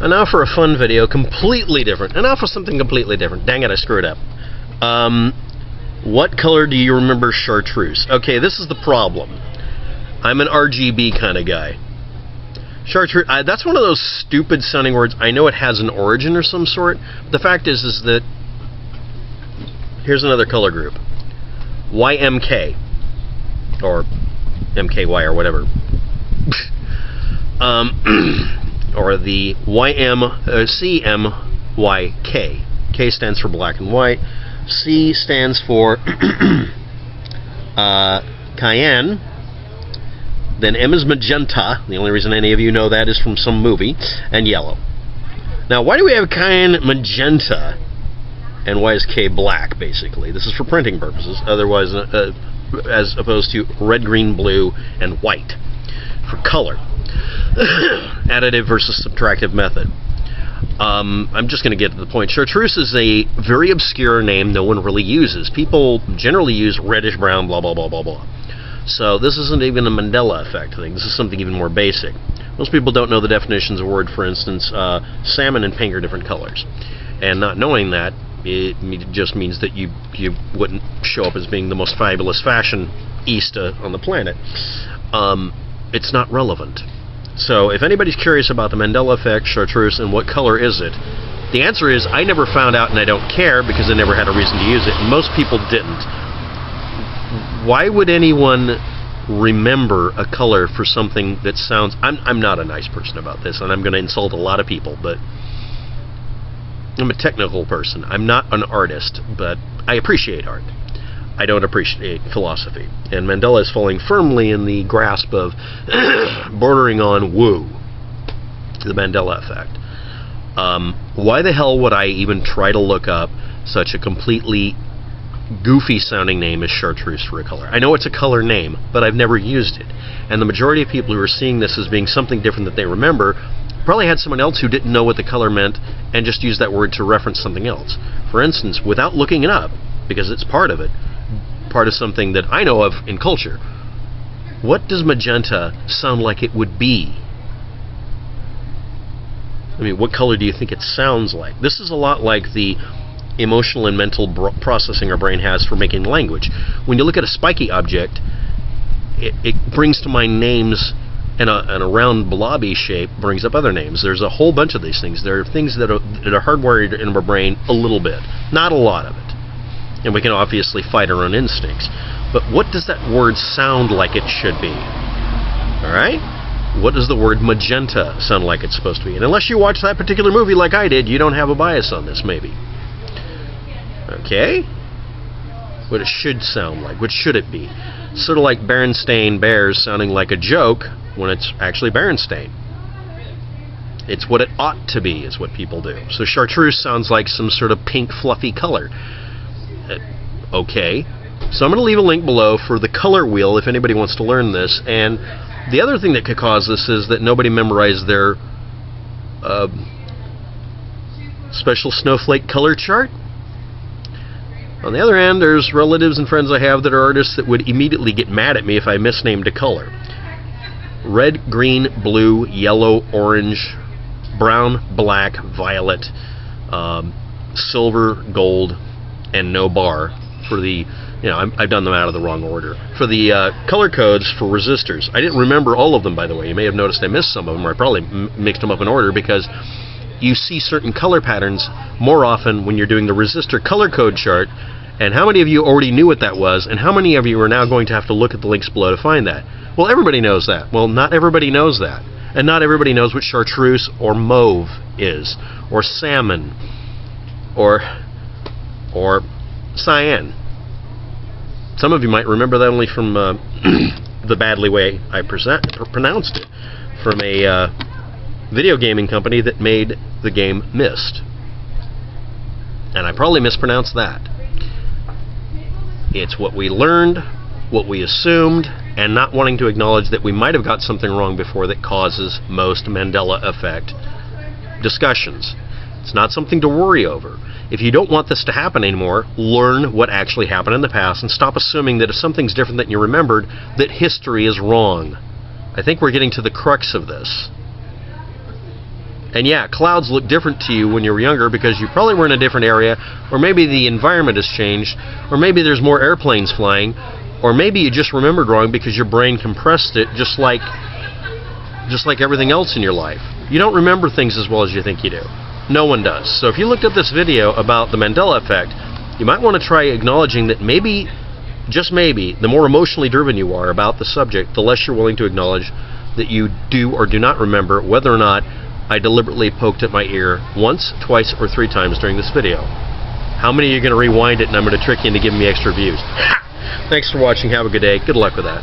And now for a fun video, completely different. And now for something completely different. Dang it, I screwed up. What color do you remember chartreuse? Okay, this is the problem. I'm an RGB kind of guy. Chartreuse, that's one of those stupid sounding words. I know it has an origin or some sort. The fact is that here's another color group. YMK. Or MKY or whatever. Or the CMYK. K stands for black and white. C stands for cayenne. Then M is magenta. The only reason any of you know that is from some movie. And yellow. Now, why do we have cayenne, magenta, and why is K black, basically? This is for printing purposes. Otherwise, as opposed to red, green, blue, and white for color. Additive versus subtractive method. I'm just going to get to the point. Chartreuse is a very obscure name no one really uses. People generally use reddish brown, blah, blah, blah, blah, blah. So this isn't even a Mandela effect thing. This is something even more basic. Most people don't know the definitions of a word. For instance, salmon and pink are different colors. And not knowing that, it just means that you wouldn't show up as being the most fabulous fashionista on the planet. It's not relevant. So if anybody's curious about the Mandela effect, chartreuse, and what color is it, the answer is I never found out and I don't care because I never had a reason to use it, and most people didn't. Why would anyone remember a color for something that sounds... I'm not a nice person about this, and I'm going to insult a lot of people, but I'm a technical person. I'm not an artist, but I appreciate art. I don't appreciate philosophy. And Mandela is falling firmly in the grasp of bordering on woo, the Mandela effect. Why the hell would I even try to look up such a completely goofy sounding name as chartreuse for a color? I know it's a color name, but I've never used it. And the majority of people who are seeing this as being something different that they remember probably had someone else who didn't know what the color meant and just used that word to reference something else. For instance, without looking it up, because it's part of it, part of something that I know of in culture. What does magenta sound like it would be? I mean, what color do you think it sounds like? This is a lot like the emotional and mental processing our brain has for making language. When you look at a spiky object, it brings to mind names, and a round blobby shape brings up other names. There's a whole bunch of these things. There are things that are hardwired in our brain a little bit, not a lot of it. And we can obviously fight our own instincts. But what does that word sound like it should be? Alright? What does the word magenta sound like it's supposed to be? And unless you watch that particular movie like I did, you don't have a bias on this, maybe. Okay? What it should sound like. What should it be? Sort of like Berenstain Bears sounding like a joke when it's actually Berenstain. It's what it ought to be, is what people do. So chartreuse sounds like some sort of pink fluffy color. Okay, so I'm going to leave a link below for the color wheel if anybody wants to learn this. And the other thing that could cause this is that nobody memorized their special snowflake color chart. On the other hand, there's relatives and friends I have that are artists that would immediately get mad at me if I misnamed a color. Red, green, blue, yellow, orange, brown, black, violet, silver, gold, and no bar for the, I've done them out of the wrong order. For the color codes for resistors. I didn't remember all of them, by the way. You may have noticed I missed some of them, or I probably mixed them up in order, because you see certain color patterns more often when you're doing the resistor color code chart. And how many of you already knew what that was, and how many of you are now going to have to look at the links below to find that? Well, everybody knows that. Well, not everybody knows that. And not everybody knows what chartreuse or mauve is, or salmon, or cyan. Some of you might remember that only from the badly way I pronounced it, from a video gaming company that made the game Myst. And I probably mispronounced that. It's what we learned, what we assumed, and not wanting to acknowledge that we might have got something wrong before that causes most Mandela effect discussions. It's not something to worry over. If you don't want this to happen anymore, learn what actually happened in the past and stop assuming that if something's different than you remembered, that history is wrong. I think we're getting to the crux of this. And yeah, clouds look different to you when you were younger because you probably were in a different area, or maybe the environment has changed, or maybe there's more airplanes flying, or maybe you just remembered wrong because your brain compressed it just like everything else in your life. You don't remember things as well as you think you do. No one does. So if you looked at this video about the Mandela effect, you might want to try acknowledging that maybe, just maybe, the more emotionally driven you are about the subject, the less you're willing to acknowledge that you do or do not remember whether or not I deliberately poked at my ear once, twice, or 3 times during this video. How many are you going to rewind it and I'm going to trick you into giving me extra views? Thanks for watching. Have a good day. Good luck with that.